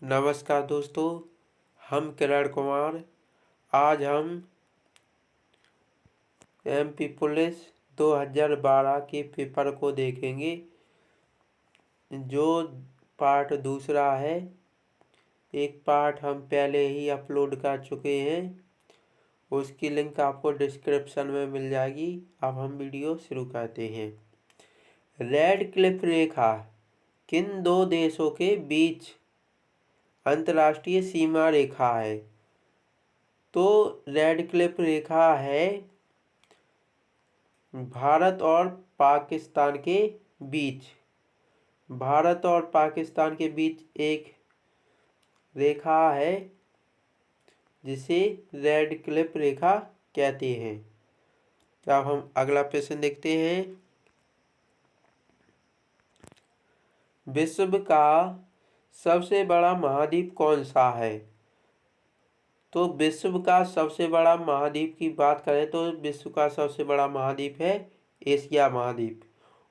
नमस्कार दोस्तों, हम किरण कुमार। आज हम एमपी पुलिस 2012 के पेपर को देखेंगे, जो पार्ट दूसरा है। एक पार्ट हम पहले ही अपलोड कर चुके हैं, उसकी लिंक आपको डिस्क्रिप्शन में मिल जाएगी। अब हम वीडियो शुरू करते हैं। रेड क्लिफ रेखा किन दो देशों के बीच अंतर्राष्ट्रीय सीमा रेखा है? तो रेड क्लिफ रेखा है भारत और पाकिस्तान के बीच। भारत और पाकिस्तान के बीच एक रेखा है जिसे रेड क्लिफ रेखा कहते हैं। अब हम अगला प्रश्न देखते हैं। विश्व का सबसे बड़ा महाद्वीप कौन सा है? तो विश्व का सबसे बड़ा महाद्वीप की बात करें तो विश्व का सबसे बड़ा महाद्वीप है एशिया महाद्वीप।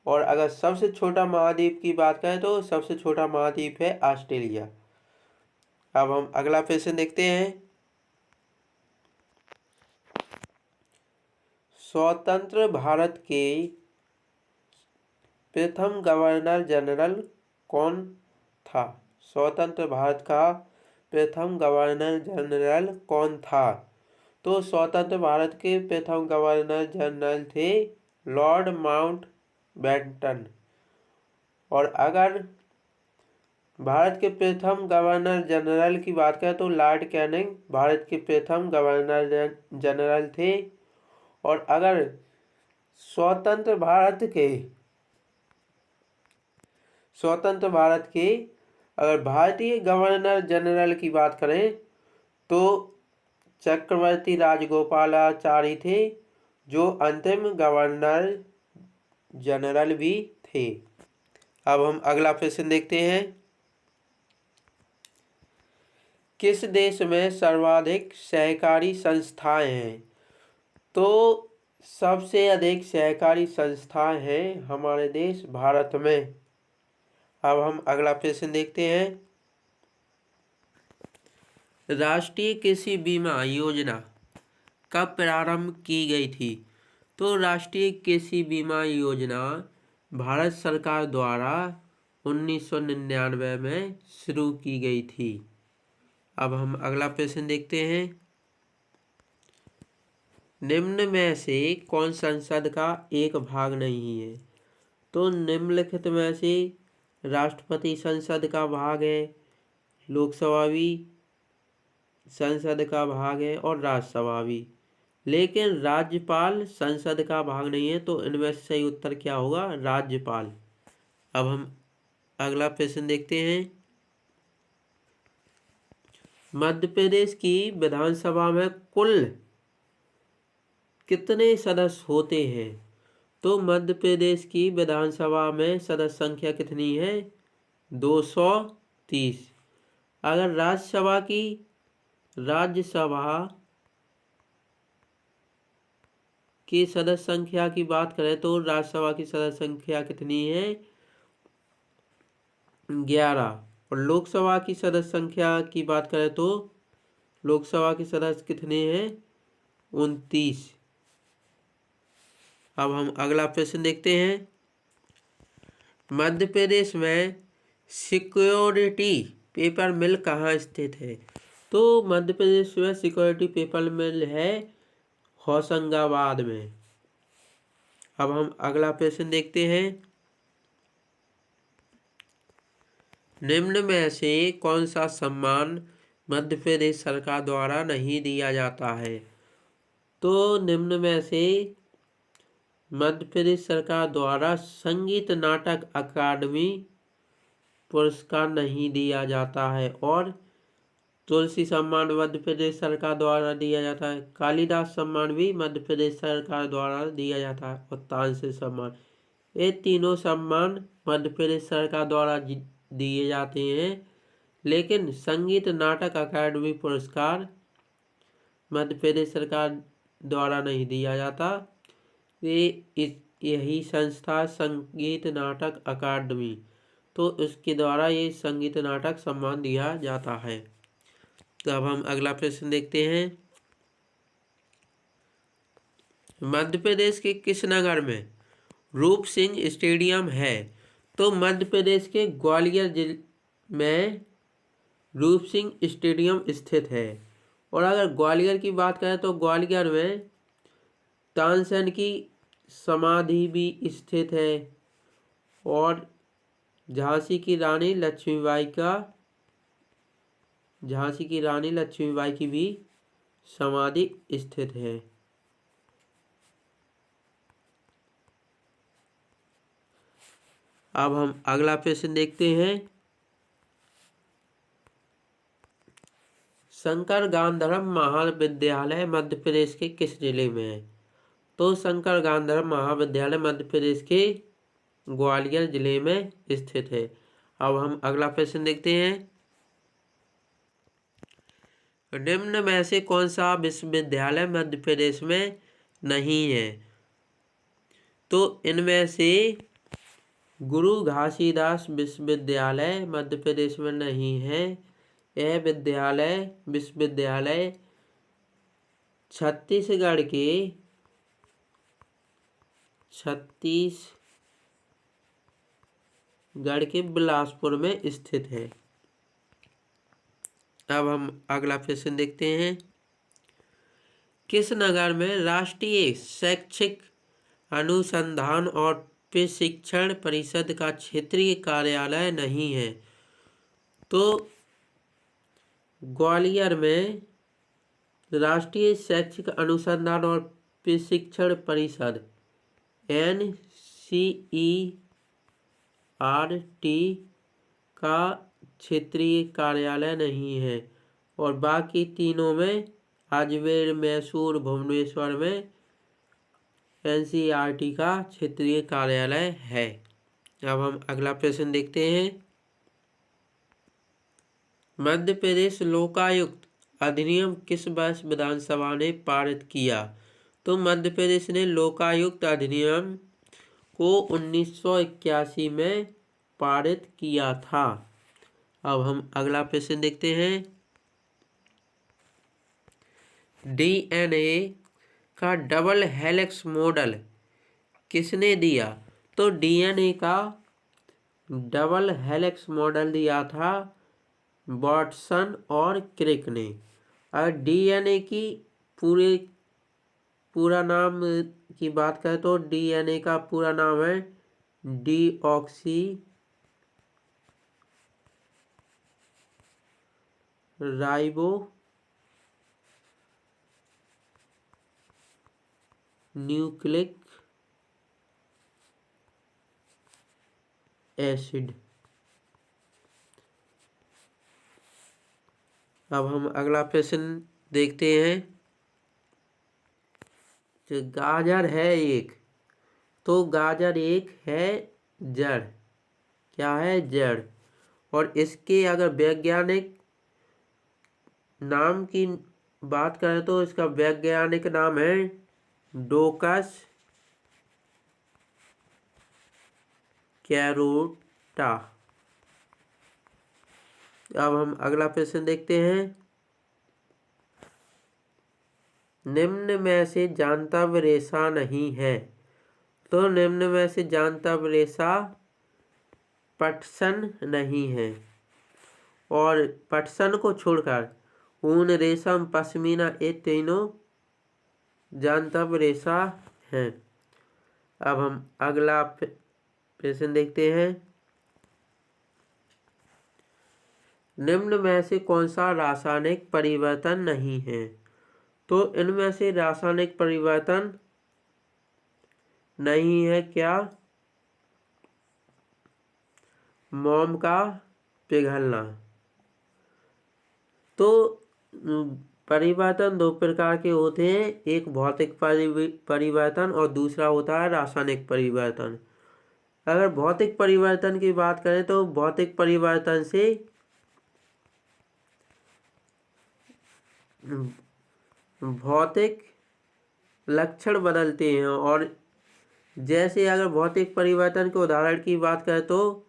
और अगर सबसे छोटा महाद्वीप की बात करें तो सबसे छोटा महाद्वीप है ऑस्ट्रेलिया। अब हम अगला प्रश्न देखते हैं। स्वतंत्र भारत के प्रथम गवर्नर जनरल कौन था? स्वतंत्र भारत का प्रथम गवर्नर जनरल कौन था? तो स्वतंत्र भारत के प्रथम गवर्नर जनरल थे लॉर्ड माउंटबेटन। और अगर भारत के प्रथम गवर्नर जनरल की बात करें तो लॉर्ड कैनिंग भारत के प्रथम गवर्नर जनरल थे। और अगर स्वतंत्र भारत के अगर भारतीय गवर्नर जनरल की बात करें तो चक्रवर्ती राजगोपालाचारी थे, जो अंतिम गवर्नर जनरल भी थे। अब हम अगला प्रश्न देखते हैं। किस देश में सर्वाधिक सहकारी संस्थाएं हैं? तो सबसे अधिक सहकारी संस्थाएं हैं हमारे देश भारत में। अब हम अगला प्रश्न देखते हैं। राष्ट्रीय कृषि बीमा योजना कब प्रारंभ की गई थी? तो राष्ट्रीय कृषि बीमा योजना भारत सरकार द्वारा 1999 में शुरू की गई थी। अब हम अगला प्रश्न देखते हैं। निम्न में से कौन संसद का एक भाग नहीं है? तो निम्नलिखित में से राष्ट्रपति संसद का भाग है, लोकसभा भी संसद का भाग है और राज्यसभा भी, लेकिन राज्यपाल संसद का भाग नहीं है। तो इनमें से सही उत्तर क्या होगा? राज्यपाल। अब हम अगला प्रश्न देखते हैं। मध्य प्रदेश की विधानसभा में कुल कितने सदस्य होते हैं? तो मध्य प्रदेश की विधानसभा में सदस्य संख्या कितनी है? 230। अगर राज्यसभा की सदस्य संख्या की बात करें तो राज्यसभा की सदस्य संख्या कितनी है? 11। और लोकसभा की सदस्य संख्या की बात करें तो लोकसभा के सदस्य कितने हैं? 29। अब हम अगला प्रश्न देखते हैं। मध्य प्रदेश में सिक्योरिटी पेपर मिल कहाँ स्थित है? तो मध्य प्रदेश में सिक्योरिटी पेपर मिल है होशंगाबाद में। अब हम अगला प्रश्न देखते हैं। निम्न में से कौन सा सम्मान मध्य प्रदेश सरकार द्वारा नहीं दिया जाता है? तो निम्न में से मध्य प्रदेश सरकार द्वारा संगीत नाटक अकादमी पुरस्कार नहीं दिया जाता है। और तुलसी सम्मान मध्य प्रदेश सरकार द्वारा दिया जाता है। कालिदास सम्मान भी मध्य प्रदेश सरकार द्वारा दिया जाता है। और तानसेन सम्मान, ये तीनों सम्मान मध्य प्रदेश सरकार द्वारा दिए जाते हैं, लेकिन संगीत नाटक अकादमी पुरस्कार मध्य प्रदेश सरकार द्वारा नहीं दिया जाता। यही संस्था संगीत नाटक अकादमी तो इसके द्वारा ये संगीत नाटक सम्मान दिया जाता है। तो अब हम अगला प्रश्न देखते हैं। मध्य प्रदेश के किस नगर में रूप सिंह स्टेडियम है? तो मध्य प्रदेश के ग्वालियर जिले में रूप सिंह स्टेडियम स्थित है। और अगर ग्वालियर की बात करें तो ग्वालियर में तानसेन की समाधि भी स्थित है और झांसी की रानी लक्ष्मीबाई की भी समाधि स्थित है। अब हम अगला प्रश्न देखते हैं। शंकर गांधर्व महाविद्यालय मध्य प्रदेश के किस जिले में है? तो शंकर गांधर्व महाविद्यालय मध्य प्रदेश के ग्वालियर जिले में स्थित है। अब हम अगला प्रश्न देखते हैं। निम्न में से कौन सा विश्वविद्यालय मध्य प्रदेश में नहीं है? तो इनमें से गुरु घासीदास विश्वविद्यालय मध्य प्रदेश में नहीं है। यह विश्वविद्यालय छत्तीसगढ़ के बिलासपुर में स्थित है। अब हम अगला प्रश्न देखते हैं। किस नगर में राष्ट्रीय शैक्षिक अनुसंधान और प्रशिक्षण परिषद का क्षेत्रीय कार्यालय नहीं है? तो ग्वालियर में राष्ट्रीय शैक्षिक अनुसंधान और प्रशिक्षण परिषद NCERT का क्षेत्रीय कार्यालय नहीं है। और बाकी तीनों में अजमेर, मैसूर, भुवनेश्वर में NCERT का क्षेत्रीय कार्यालय है। अब हम अगला प्रश्न देखते हैं। मध्य प्रदेश लोकायुक्त अधिनियम किस वर्ष विधानसभा ने पारित किया? तो मध्य प्रदेश ने लोकायुक्त अधिनियम को 1981 में पारित किया था। अब हम अगला प्रश्न देखते हैं। DNA का डबल हेलिक्स मॉडल किसने दिया? तो DNA का डबल हेलिक्स मॉडल दिया था वाटसन और क्रिक ने। और DNA की पूरा नाम की बात करें तो DNA का पूरा नाम है डीऑक्सी राइबो न्यूक्लिक एसिड। अब हम अगला प्रश्न देखते हैं। जो गाजर है एक, तो गाजर एक है जड़। क्या है? जड़। और इसके अगर वैज्ञानिक नाम की बात करें तो इसका वैज्ञानिक नाम है डोकस कैरोटा। अब हम अगला प्रश्न देखते हैं। निम्न में से जांतव रेशा नहीं है? तो निम्न में से जांतव रेशा पटसन नहीं है। और पटसन को छोड़कर ऊन, रेशम, पश्मीना ये तीनों जांतव रेशा हैं। अब हम अगला प्रश्न देखते हैं। निम्न में से कौन सा रासायनिक परिवर्तन नहीं है? तो इनमें से रासायनिक परिवर्तन नहीं है क्या? मोम का पिघलना। तो परिवर्तन दो प्रकार के होते हैं, एक भौतिक परिवर्तन और दूसरा होता है रासायनिक परिवर्तन। अगर भौतिक परिवर्तन की बात करें तो भौतिक परिवर्तन से भौतिक लक्षण बदलते हैं। और जैसे अगर भौतिक परिवर्तन के उदाहरण की बात करें तो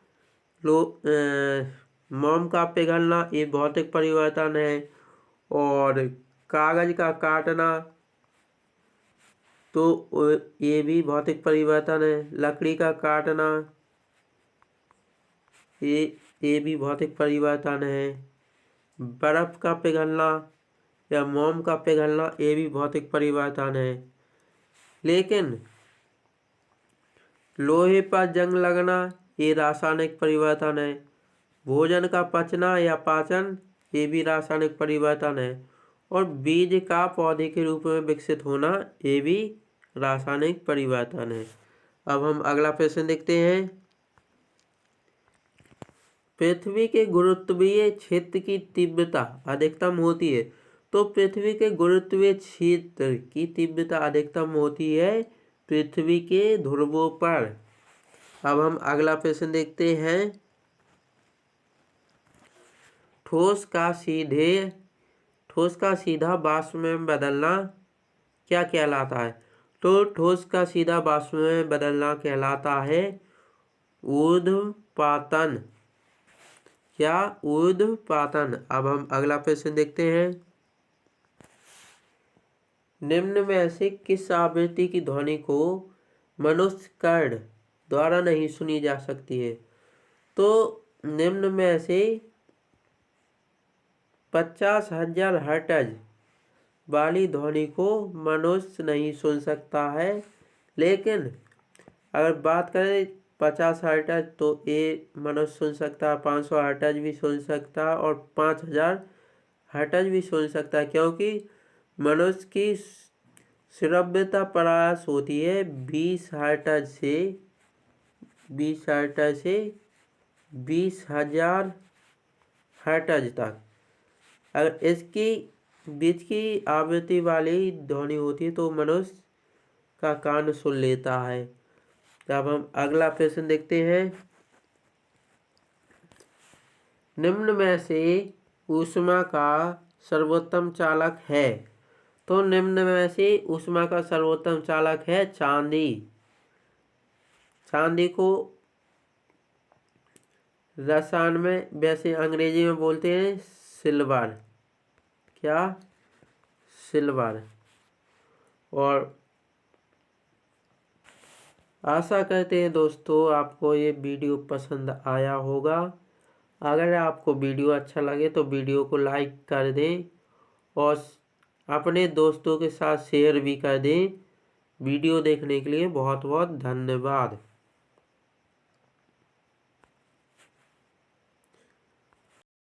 मोम का पिघलना ये भौतिक परिवर्तन है। और कागज का काटना तो ये भी भौतिक परिवर्तन है। लकड़ी का काटना ये भी भौतिक परिवर्तन है। बर्फ का पिघलना या मोम का पिघलना ये भी भौतिक परिवर्तन है। लेकिन लोहे पर जंग लगना ये रासायनिक परिवर्तन है। भोजन का पचना या पाचन ये भी रासायनिक परिवर्तन है। और बीज का पौधे के रूप में विकसित होना ये भी रासायनिक परिवर्तन है। अब हम अगला प्रश्न देखते हैं। पृथ्वी के गुरुत्वीय क्षेत्र की तीव्रता अधिकतम होती है। तो पृथ्वी के गुरुत्वीय क्षेत्र की तीव्रता अधिकतम होती है पृथ्वी के ध्रुवों पर। अब हम अगला प्रश्न देखते हैं। ठोस का सीधा वाष्प में बदलना क्या कहलाता है? तो ठोस का सीधा वाष्प में बदलना कहलाता है ऊर्ध्वपातन। क्या? ऊर्ध्वपातन। अब हम अगला प्रश्न देखते हैं। निम्न में से किस आवृत्ति की ध्वनि को मनुष्य कर्ण द्वारा नहीं सुनी जा सकती है? तो निम्न में से 50,000 हर्ट्ज वाली ध्वनि को मनुष्य नहीं सुन सकता है। लेकिन अगर बात करें 50 हर्ट्ज तो ये मनुष्य सुन सकता है, 500 हर्ट्ज भी सुन सकता है और 5000 हर्ट्ज भी सुन सकता है। क्योंकि मनुष्य की श्रव्यता प्रयास होती है 20 हर्ट्ज से 20,000 हर्ट्ज तक। अगर इसकी बीच की आवृत्ति वाली ध्वनि होती है तो मनुष्य का कान सुन लेता है। अब हम अगला प्रश्न देखते हैं। निम्न में से ऊष्मा का सर्वोत्तम चालक है? तो निम्न में से ऊष्मा का सर्वोत्तम चालक है चांदी। चांदी को रसायन में वैसे अंग्रेजी में बोलते हैं सिल्वर। क्या? सिल्वर। और आशा करते हैं दोस्तों आपको ये वीडियो पसंद आया होगा। अगर आपको वीडियो अच्छा लगे तो वीडियो को लाइक कर दें और अपने दोस्तों के साथ शेयर भी कर दें। वीडियो देखने के लिए बहुत बहुत धन्यवाद।